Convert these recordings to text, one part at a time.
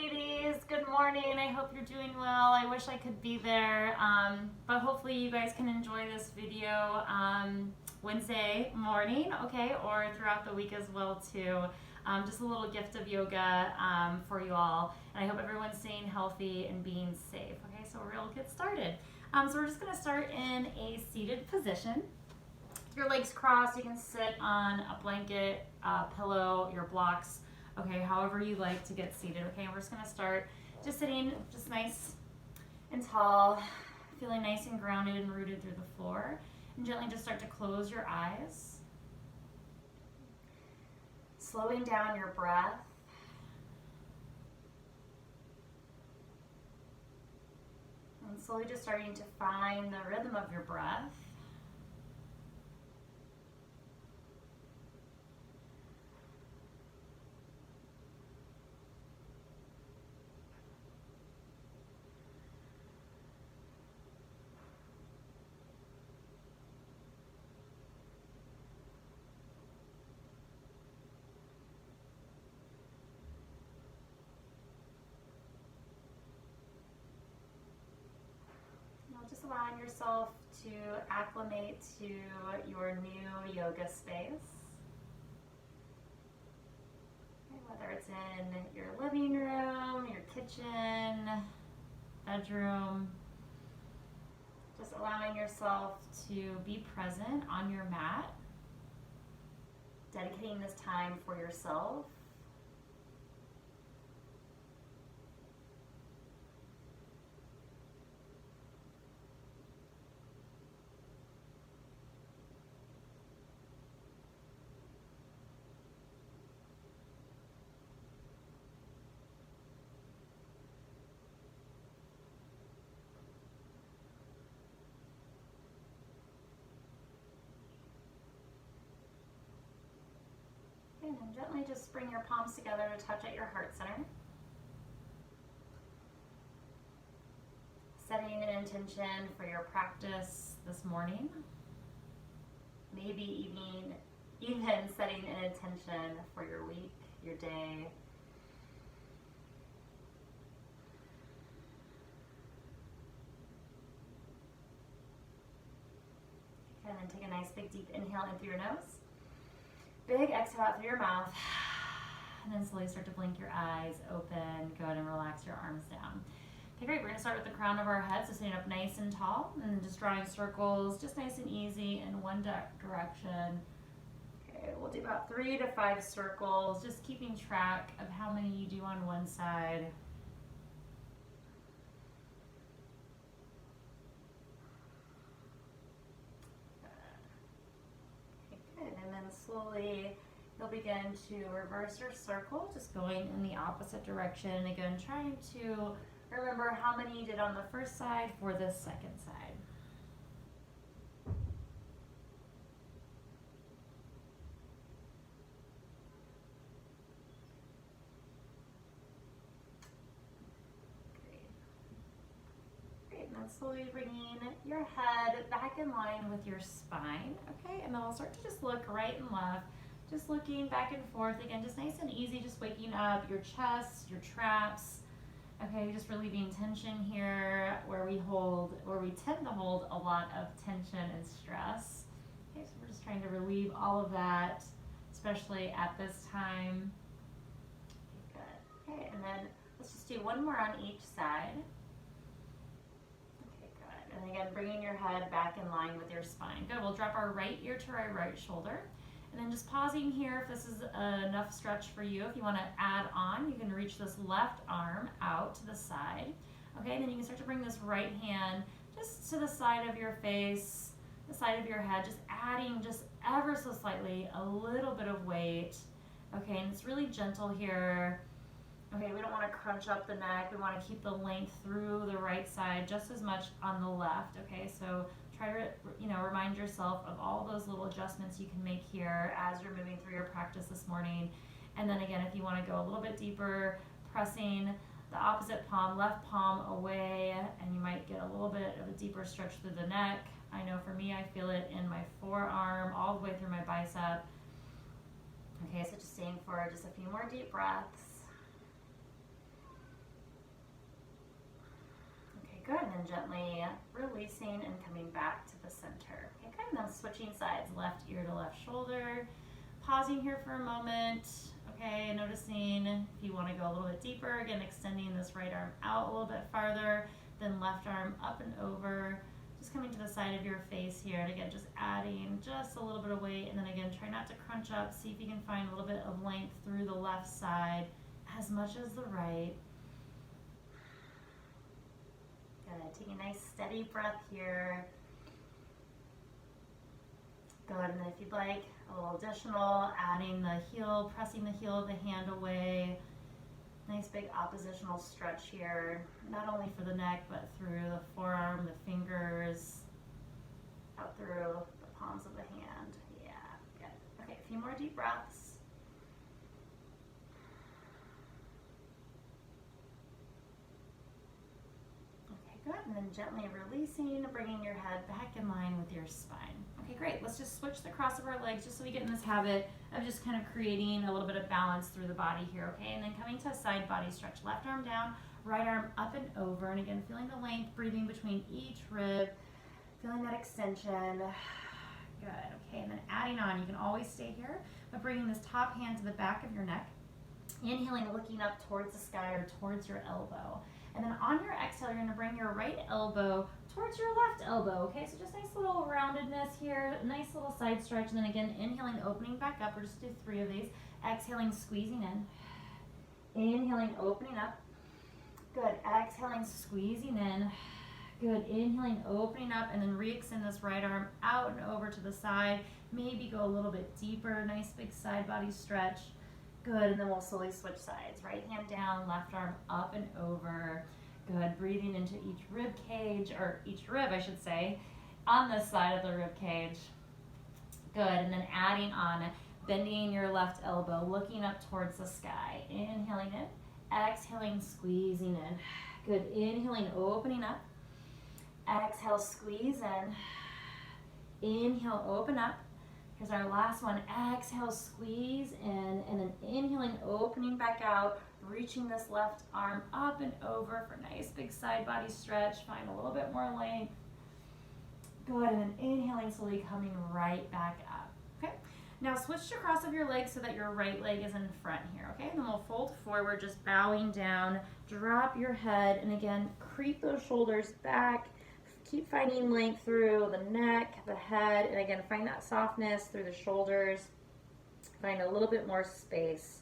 ladies. Good morning. I hope you're doing well. I wish I could be there, but hopefully you guys can enjoy this video Wednesday morning, okay, or throughout the week as well too. Just a little gift of yoga for you all, and I hope everyone's staying healthy and being safe. Okay, so we'll get started. So we're just going to start in a seated position. Your legs crossed, you can sit on a blanket, pillow, your blocks, okay, however you like to get seated, okay? We're just gonna start just sitting just nice and tall, feeling nice and grounded and rooted through the floor, and gently just start to close your eyes. Slowing down your breath. And slowly just starting to find the rhythm of your breath. Just allowing yourself to acclimate to your new yoga space. Okay, whether it's in your living room, your kitchen, bedroom. Just allowing yourself to be present on your mat. Dedicating this time for yourself. And then gently just bring your palms together to touch at your heart center. Setting an intention for your practice this morning. Maybe even setting an intention for your week, your day. Okay, and then take a nice big deep inhale in through your nose. Big exhale out through your mouth, and then slowly start to blink your eyes open. Go ahead and relax your arms down. Okay, great. We're going to start with the crown of our head, so sitting up nice and tall, and then just drawing circles, just nice and easy in one direction. Okay, we'll do about 3 to 5 circles, just keeping track of how many you do on one side. And then slowly you'll begin to reverse your circle, just going in the opposite direction. Again, trying to remember how many you did on the first side for the second side. Great, and then slowly bringing your head back in line with your spine, okay? And then we'll start to just look right and left, just looking back and forth. Again, just nice and easy, just waking up your chest, your traps, okay? Just relieving tension here where we tend to hold a lot of tension and stress. Okay, so we're just trying to relieve all of that, especially at this time. Okay, good. Okay, and then let's just do one more on each side. And again, bringing your head back in line with your spine. Good, we'll drop our right ear to our right shoulder. And then just pausing here if this is enough stretch for you. If you want to add on, you can reach this left arm out to the side. Okay, and then you can start to bring this right hand just to the side of your face, the side of your head, just adding just ever so slightly a little bit of weight. Okay, and it's really gentle here. Okay, we don't want to crunch up the neck. We want to keep the length through the right side just as much on the left. Okay, so try to remind yourself of all those little adjustments you can make here as you're moving through your practice this morning. And then again, if you want to go a little bit deeper, pressing the opposite palm, left palm away, and you might get a little bit of a deeper stretch through the neck. I know for me, I feel it in my forearm, all the way through my bicep. Okay, so just staying for just a few more deep breaths. then gently releasing and coming back to the center. Okay, good. And then switching sides, left ear to left shoulder. Pausing here for a moment. Okay, noticing if you want to go a little bit deeper, again, extending this right arm out a little bit farther, then left arm up and over. Just coming to the side of your face here, and again, just adding just a little bit of weight, and then again, try not to crunch up. See if you can find a little bit of length through the left side as much as the right. Good, take a nice steady breath here. Good, and then if you'd like a little additional, adding the heel, pressing the heel of the hand away. Nice big oppositional stretch here, not only for the neck, but through the forearm, the fingers, out through the palms of the hand. Yeah, good. Okay, a few more deep breaths. Okay, good. And then gently releasing, bringing your head back in line with your spine. Okay, great. Let's just switch the cross of our legs just so we get in this habit of just kind of creating a little bit of balance through the body here, okay? And then coming to a side body stretch. Left arm down, right arm up and over. And again, feeling the length, breathing between each rib, feeling that extension. Good, okay. And then adding on, you can always stay here, but bringing this top hand to the back of your neck. Inhaling, looking up towards the sky or towards your elbow. And then on your exhale, you're going to bring your right elbow towards your left elbow, okay? So just nice little roundedness here, nice little side stretch, and then again, inhaling, opening back up. We'll just do 3 of these. Exhaling, squeezing in. Inhaling, opening up. Good. Exhaling, squeezing in. Good. Inhaling, opening up, and then re-extend this right arm out and over to the side. Maybe go a little bit deeper. Nice big side body stretch. Good, and then we'll slowly switch sides. Right hand down, left arm up and over. Good, breathing into each rib cage, or each rib, I should say, on this side of the rib cage. Good, and then adding on, bending your left elbow, looking up towards the sky. Inhaling in, exhaling, squeezing in. Good, inhaling, opening up. Exhale, squeeze in. Inhale, open up. Here's our last one. Exhale, squeeze in, and then inhaling, opening back out, reaching this left arm up and over for a nice big side body stretch. Find a little bit more length. Good, and then inhaling, slowly coming right back up. Okay, now switch to cross of your legs so that your right leg is in front here, okay? And then we'll fold forward, just bowing down, drop your head, and again, creep those shoulders back. Keep finding length through the neck, the head, and again, find that softness through the shoulders. Find a little bit more space.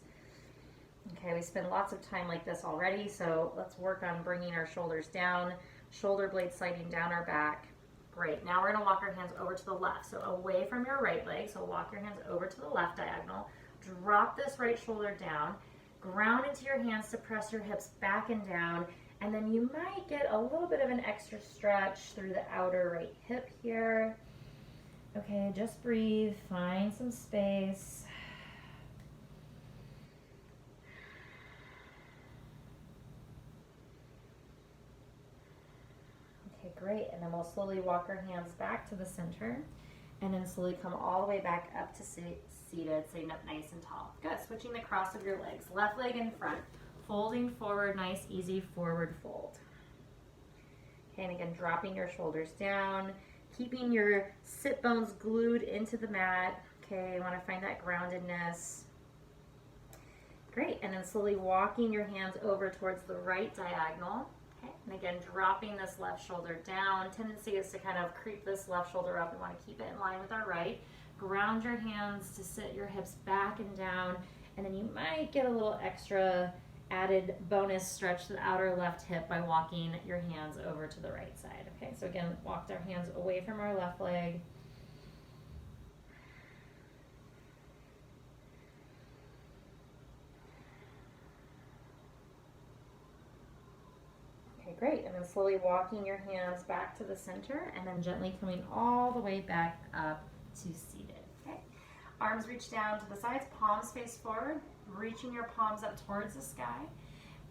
Okay, we spend lots of time like this already, so let's work on bringing our shoulders down, shoulder blades sliding down our back. Great, now we're gonna walk our hands over to the left, so away from your right leg, so walk your hands over to the left diagonal, drop this right shoulder down, ground into your hands to press your hips back and down, and then you might get a little bit of an extra stretch through the outer right hip here. Okay, just breathe, find some space. Okay, great, and then we'll slowly walk our hands back to the center, and then slowly come all the way back up to seated, sitting up nice and tall. Good, switching the cross of your legs, left leg in front. Folding forward, nice, easy forward fold. Okay, and again, dropping your shoulders down, keeping your sit bones glued into the mat. Okay, you want to find that groundedness. Great, and then slowly walking your hands over towards the right diagonal. Okay, and again, dropping this left shoulder down. Tendency is to kind of creep this left shoulder up. We want to keep it in line with our right. Ground your hands to sit your hips back and down, and then you might get a little extra added bonus stretch to the outer left hip by walking your hands over to the right side. Okay, so again, walked our hands away from our left leg. Okay, great, and then slowly walking your hands back to the center, and then gently coming all the way back up to seated. Okay, arms reach down to the sides, palms face forward, reaching your palms up towards the sky.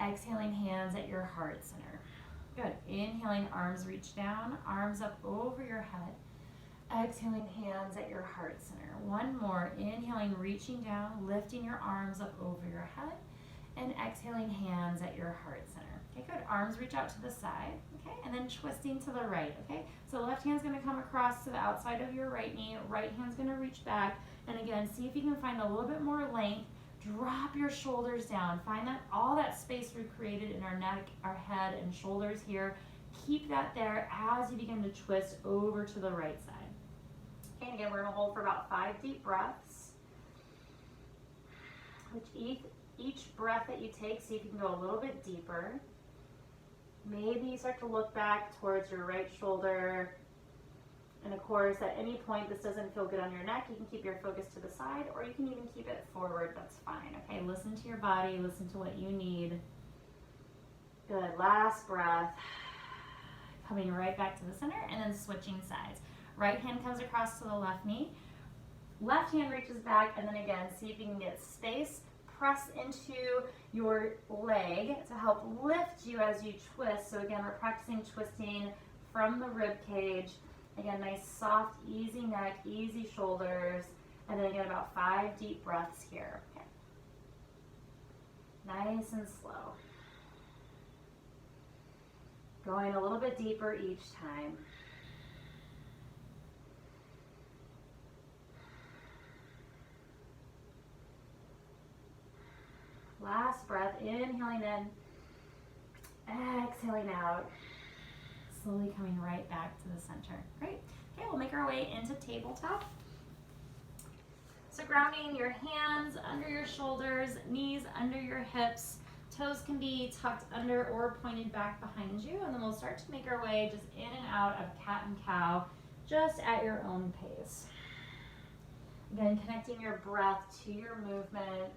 Exhaling, hands at your heart center. Good. Inhaling, arms reach down, arms up over your head. Exhaling, hands at your heart center. One more. Inhaling, reaching down, lifting your arms up over your head. And exhaling, hands at your heart center. Okay, good. Arms reach out to the side. Okay, and then twisting to the right. Okay, so left hand's going to come across to the outside of your right knee. Right hand's going to reach back. And again, see if you can find a little bit more length. Drop your shoulders down. Find that all that space we created in our neck, our head, and shoulders here. Keep that there as you begin to twist over to the right side. Okay, and again, we're going to hold for about 5 deep breaths. Which each breath that you take, see if you can go a little bit deeper. Maybe you start to look back towards your right shoulder. And of course, at any point this doesn't feel good on your neck, you can keep your focus to the side, or you can even keep it forward. That's fine. Okay, listen to your body, listen to what you need. Good. Last breath. Coming right back to the center and then switching sides. Right hand comes across to the left knee. Left hand reaches back, and then again, see if you can get space. Press into your leg to help lift you as you twist. So again, we're practicing twisting from the rib cage. Again, nice, soft, easy neck, easy shoulders. And then again, about 5 deep breaths here. Okay. Nice and slow. Going a little bit deeper each time. Last breath, inhaling in, exhaling out, slowly coming right back to the center. Great. Okay, we'll make our way into tabletop. So grounding your hands under your shoulders, knees under your hips, toes can be tucked under or pointed back behind you, and then we'll start to make our way just in and out of cat and cow, just at your own pace. Again, connecting your breath to your movement.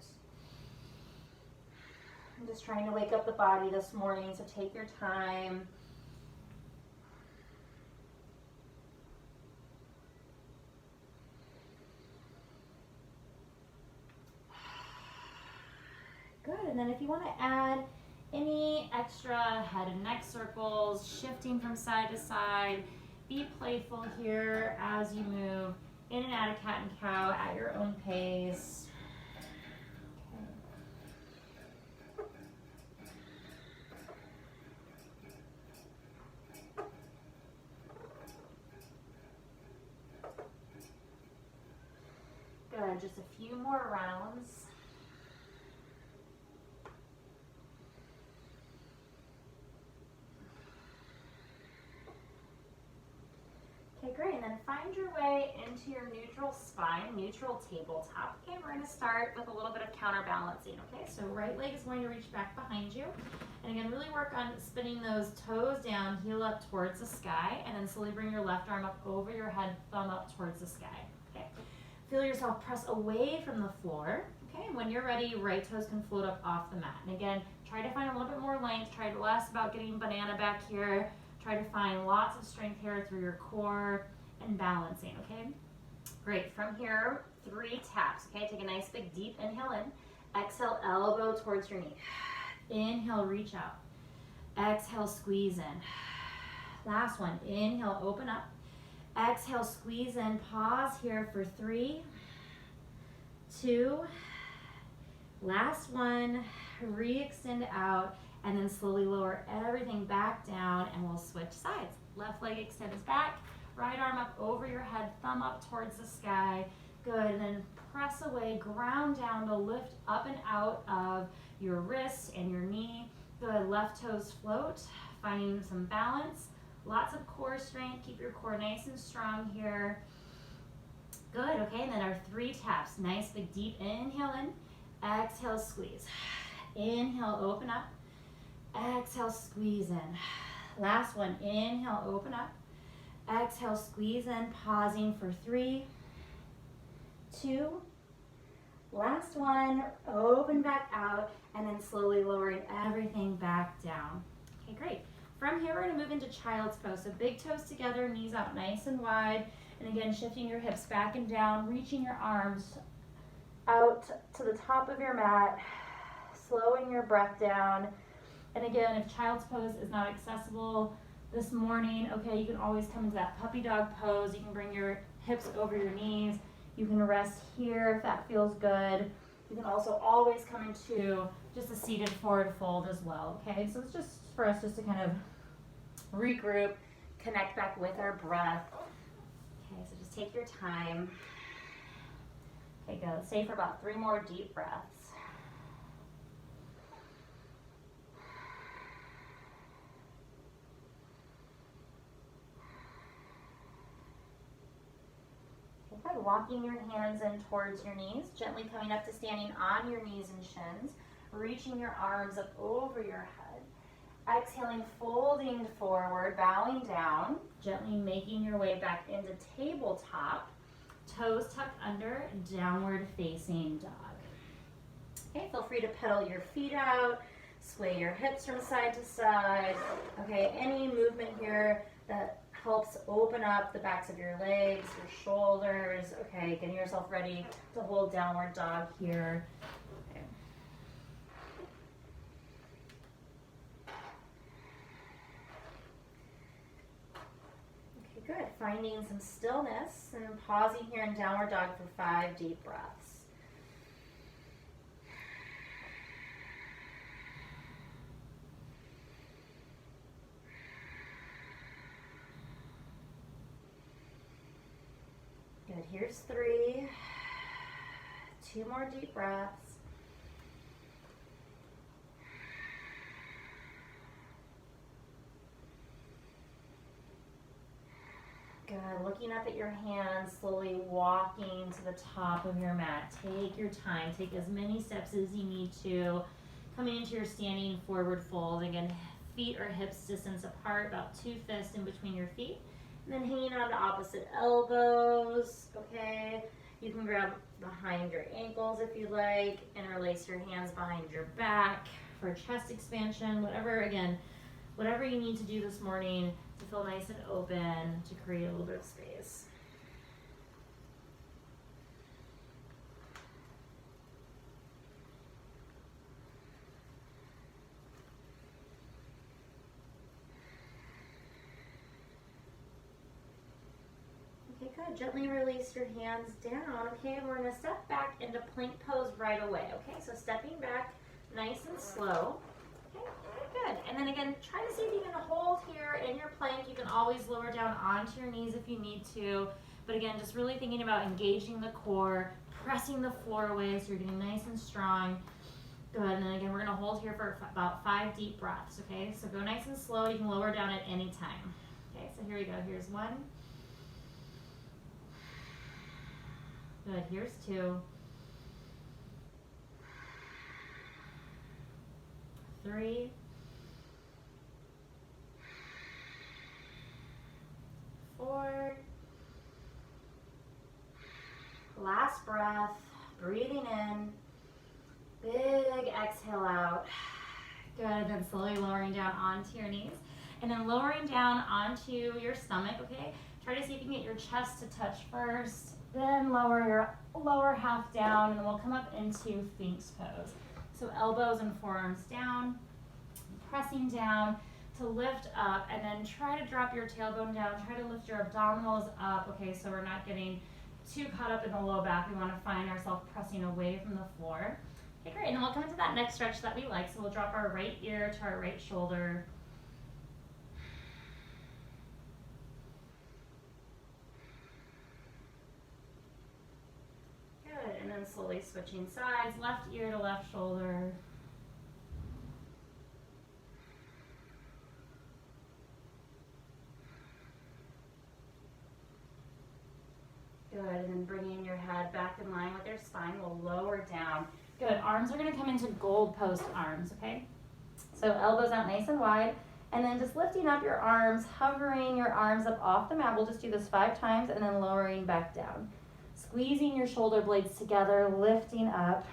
I'm just trying to wake up the body this morning, so take your time. Good, and then if you want to add any extra head and neck circles, shifting from side to side, be playful here as you move in and out of cat and cow at your own pace. Good, just a few more rounds. Okay, great, and then find your way into your neutral spine, neutral tabletop. Okay, we're going to start with a little bit of counterbalancing, okay? So right leg is going to reach back behind you. And again, really work on spinning those toes down, heel up towards the sky, and then slowly bring your left arm up over your head, thumb up towards the sky. Okay, feel yourself press away from the floor. Okay, and when you're ready, right toes can float up off the mat. And again, try to find a little bit more length, try less about getting banana back here. Try to find lots of strength here through your core and balancing, okay? Great, from here, 3 taps, okay? Take a nice big deep inhale in. Exhale, elbow towards your knee. Inhale, reach out. Exhale, squeeze in. Last one, inhale, open up. Exhale, squeeze in. Pause here for 3, 2, last one. Re-extend out. And then slowly lower everything back down, and we'll switch sides. Left leg extends back, right arm up over your head, thumb up towards the sky. Good, and then press away, ground down to lift up and out of your wrist and your knee. Good, left toes float, finding some balance. Lots of core strength, keep your core nice and strong here. Good, okay, and then our 3 taps. Nice big deep inhale in, exhale, squeeze. Inhale, open up. Exhale, squeeze in. Last one, inhale, open up. Exhale, squeeze in, pausing for 3, 2, last one, open back out, and then slowly lowering everything back down. Okay, great. From here, we're gonna move into child's pose. So big toes together, knees out nice and wide, and again, shifting your hips back and down, reaching your arms out to the top of your mat, slowing your breath down. And again, if child's pose is not accessible this morning, okay, you can always come into that puppy dog pose. You can bring your hips over your knees. You can rest here if that feels good. You can also always come into just a seated forward fold as well, okay? So it's just for us just to kind of regroup, connect back with our breath. Okay, so just take your time. Okay, go. Stay for about 3 more deep breaths. Okay, good. Walking your hands in towards your knees, gently coming up to standing on your knees and shins, reaching your arms up over your head. Exhaling, folding forward, bowing down, gently making your way back into tabletop. Toes tucked under, downward facing dog. Okay, feel free to pedal your feet out, sway your hips from side to side. Okay, any movement here that helps open up the backs of your legs, your shoulders. Okay, getting yourself ready to hold downward dog here. Okay. Okay, good. Finding some stillness and pausing here in downward dog for 5 deep breaths. Good, here's 3. 2 more deep breaths. Good, looking up at your hands, slowly walking to the top of your mat. Take your time, take as many steps as you need to. Coming into your standing forward fold. Again, feet or hips distance apart, about 2 fists in between your feet. And then hanging on to opposite elbows, okay? You can grab behind your ankles if you like, interlace your hands behind your back for chest expansion, whatever you need to do this morning to feel nice and open, to create a little bit of space. Okay, good. Gently release your hands down. Okay, and we're going to step back into plank pose right away. Okay, so stepping back nice and slow. Okay, good. And then again, try to see if you can hold here in your plank. You can always lower down onto your knees if you need to. But again, just really thinking about engaging the core, pressing the floor away so you're getting nice and strong. Good. And then again, we're going to hold here for about 5 deep breaths. Okay, so go nice and slow. You can lower down at any time. Okay, so here we go. Here's 1. Good, here's 2. 3. 4. Last breath, breathing in. Big exhale out. Good, then slowly lowering down onto your knees. And then lowering down onto your stomach, okay? Try to see if you can get your chest to touch first. Then lower your lower half down, and then we'll come up into Sphinx pose. So elbows and forearms down, pressing down to lift up, and then try to drop your tailbone down. Try to lift your abdominals up, okay, so we're not getting too caught up in the low back. We want to find ourselves pressing away from the floor. Okay, great, and then we'll come into that next stretch that we like. So we'll drop our right ear to our right shoulder. Good, and then slowly switching sides, left ear to left shoulder. Good, and then bringing your head back in line with your spine, we'll lower down. Good, arms are gonna come into gold post arms, okay? So elbows out nice and wide, and then just lifting up your arms, hovering your arms up off the mat. We'll just do this 5 times, and then lowering back down. Squeezing your shoulder blades together, lifting up,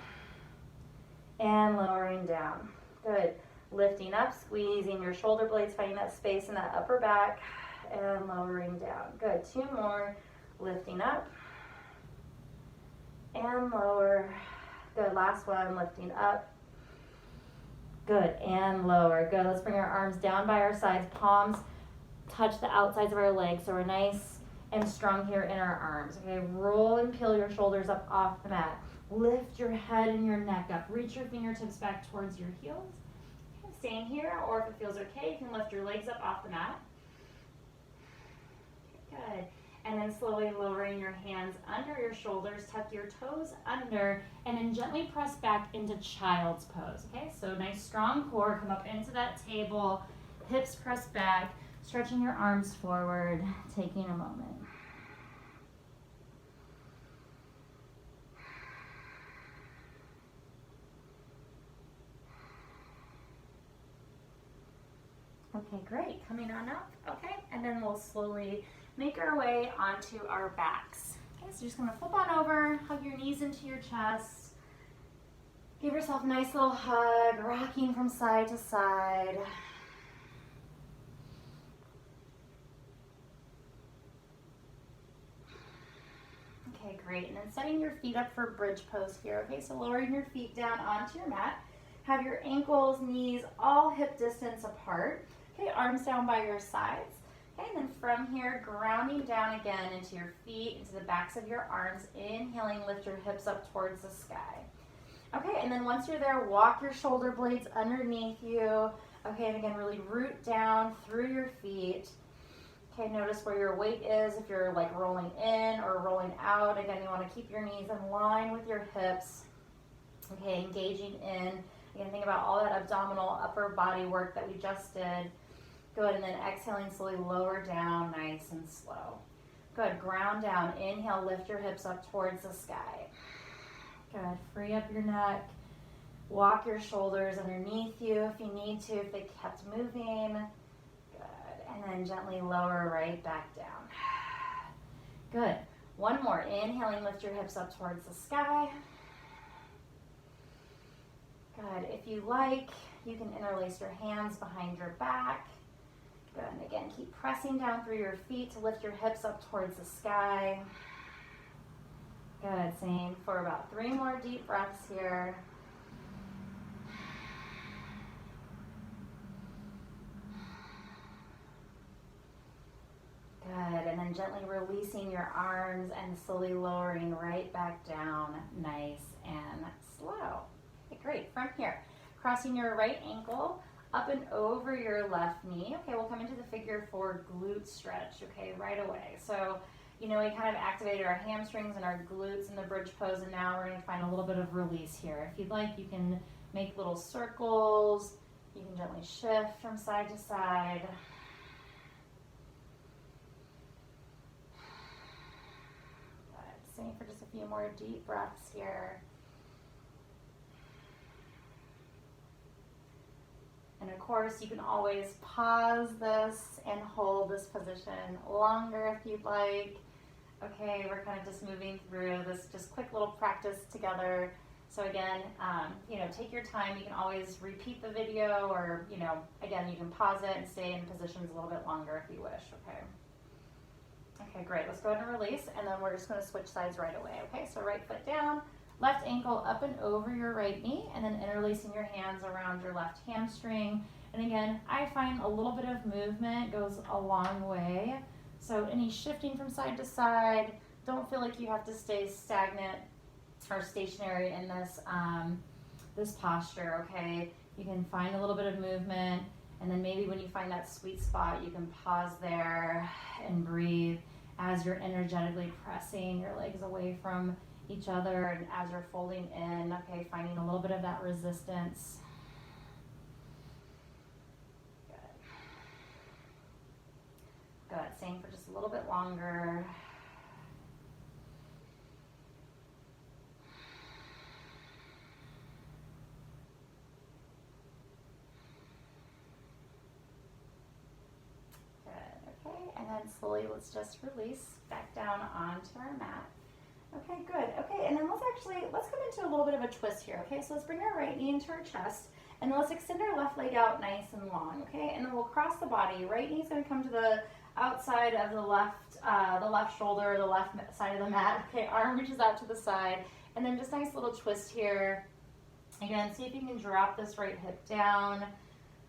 and lowering down. Good, lifting up, squeezing your shoulder blades, finding that space in that upper back, and lowering down. Good, 2 more. Lifting up and lower. Good, last one, lifting up. Good, and lower. Good, let's bring our arms down by our sides. Palms touch the outsides of our legs, so we're nice and strong here in our arms. Okay, roll and peel your shoulders up off the mat. Lift your head and your neck up. Reach your fingertips back towards your heels. Okay, staying here, or if it feels okay, you can lift your legs up off the mat. Good. And then slowly lowering your hands under your shoulders, tuck your toes under, and then gently press back into child's pose. Okay, so nice strong core, come up into that table, hips press back, stretching your arms forward, taking a moment. Okay, great, coming on up, okay, and then we'll slowly make our way onto our backs. Okay, so you're just gonna flip on over, hug your knees into your chest, give yourself a nice little hug, rocking from side to side. Okay, great, and then setting your feet up for bridge pose here, okay, so lowering your feet down onto your mat, have your ankles, knees, all hip distance apart, okay, arms down by your sides. Okay, and then from here, grounding down again into your feet, into the backs of your arms. Inhaling, lift your hips up towards the sky. Okay, and then once you're there, walk your shoulder blades underneath you. Okay, and again, really root down through your feet. Okay, notice where your weight is, if you're like rolling in or rolling out. Again, you want to keep your knees in line with your hips. Okay, engaging in. Again, think about all that abdominal upper body work that we just did. Good, and then exhaling, slowly lower down, nice and slow. Good, ground down, inhale, lift your hips up towards the sky. Good, free up your neck, walk your shoulders underneath you if you need to, if they kept moving. Good, and then gently lower right back down. Good, one more, inhaling, lift your hips up towards the sky. Good, if you like, you can interlace your hands behind your back. Good, and again, keep pressing down through your feet to lift your hips up towards the sky. Good, same for about 3 more deep breaths here. Good, and then gently releasing your arms and slowly lowering right back down, nice and slow. Okay, great, from here, crossing your right ankle, up and over your left knee. Okay, we'll come into the figure 4 glute stretch, okay, right away. So, you know, we kind of activated our hamstrings and our glutes in the bridge pose, and now we're going to find a little bit of release here. If you'd like, you can make little circles. You can gently shift from side to side. Good. Same for just a few more deep breaths here. And of course, you can always pause this and hold this position longer if you'd like. Okay, we're kind of just moving through this just quick little practice together. So again, you know, take your time. You can always repeat the video, or, you know, again, you can pause it and stay in positions a little bit longer if you wish, okay? Okay, great. Let's go ahead and release, and then we're just going to switch sides right away, okay? So right foot down, left ankle up and over your right knee, and then interlacing your hands around your left hamstring. And again, I find a little bit of movement goes a long way. So any shifting from side to side, don't feel like you have to stay stagnant or stationary in this, this posture, okay? You can find a little bit of movement, and then maybe when you find that sweet spot, you can pause there and breathe as you're energetically pressing your legs away from each other, and as you're folding in, okay, finding a little bit of that resistance. Good. Good, same for just a little bit longer. Good, okay, and then slowly let's just release back down onto our mat. Okay, good. Okay, and then let's come into a little bit of a twist here, okay? So let's bring our right knee into our chest, and then let's extend our left leg out nice and long, okay? And then we'll cross the body. Right knee's gonna come to the outside of the left shoulder, the left side of the mat. Okay, arm reaches out to the side, and then just nice little twist here. Again, see if you can drop this right hip down,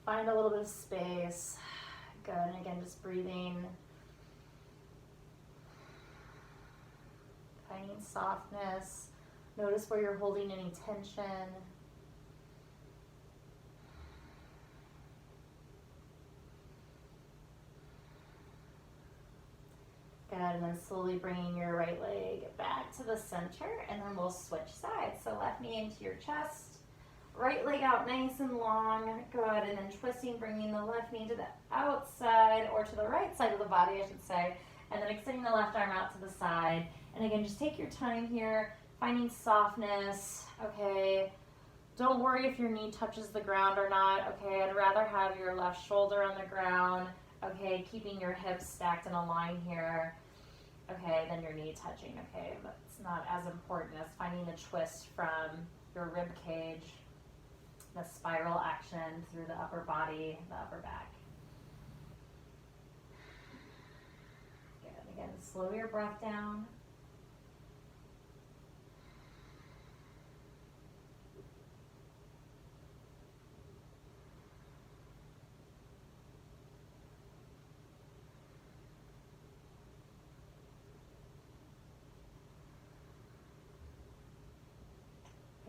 find a little bit of space. Good, and again, just breathing. Finding softness. Notice where you're holding any tension. Good, and then slowly bringing your right leg back to the center, and then we'll switch sides. So left knee into your chest, right leg out nice and long. Good, and then twisting, bringing the left knee to the outside, or to the right side of the body, I should say, and then extending the left arm out to the side. And again, just take your time here, finding softness, okay? Don't worry if your knee touches the ground or not, okay? I'd rather have your left shoulder on the ground, okay? Keeping your hips stacked in a line here, okay? Then your knee touching, okay? But it's not as important as finding the twist from your rib cage, the spiral action through the upper body, the upper back. Good, again, slow your breath down.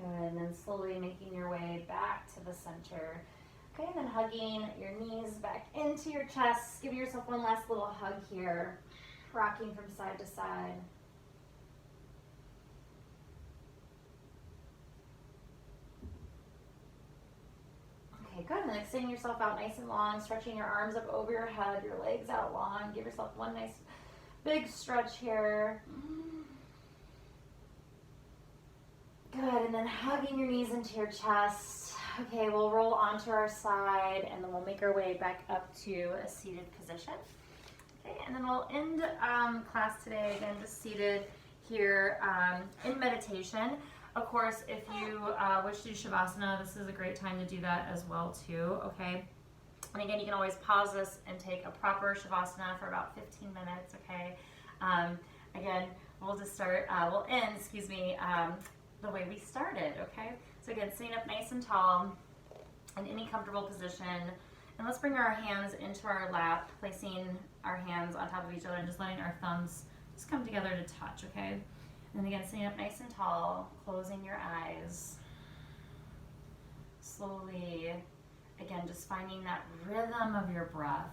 And then slowly making your way back to the center. Okay, and then hugging your knees back into your chest. Give yourself one last little hug here. Rocking from side to side. Okay, good. And then extending yourself out nice and long. Stretching your arms up over your head, your legs out long. Give yourself one nice big stretch here. Good, and then hugging your knees into your chest. Okay, we'll roll onto our side, and then we'll make our way back up to a seated position. Okay, and then we'll end class today, again, just seated here in meditation. Of course, if you wish to do Shavasana, this is a great time to do that as well, too, okay? And again, you can always pause this and take a proper Shavasana for about 15 minutes, okay? Again, we'll just start, we'll end, the way we started, okay? So again, sitting up nice and tall in any comfortable position. And let's bring our hands into our lap, placing our hands on top of each other and just letting our thumbs just come together to touch, okay? And again, sitting up nice and tall, closing your eyes. Slowly, again, just finding that rhythm of your breath.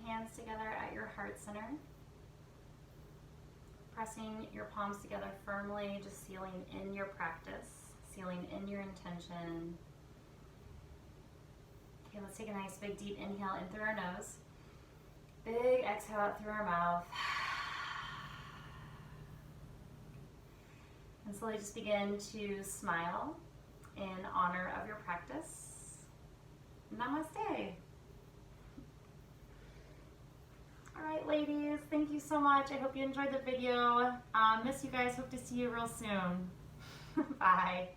hands together at your heart center. Pressing your palms together firmly, just sealing in your practice, sealing in your intention. Okay, let's take a nice big deep inhale in through our nose. Big exhale out through our mouth. And slowly just begin to smile in honor of your practice. Namaste. All right, ladies, thank you so much. I hope you enjoyed the video. Miss you guys. Hope to see you real soon. Bye.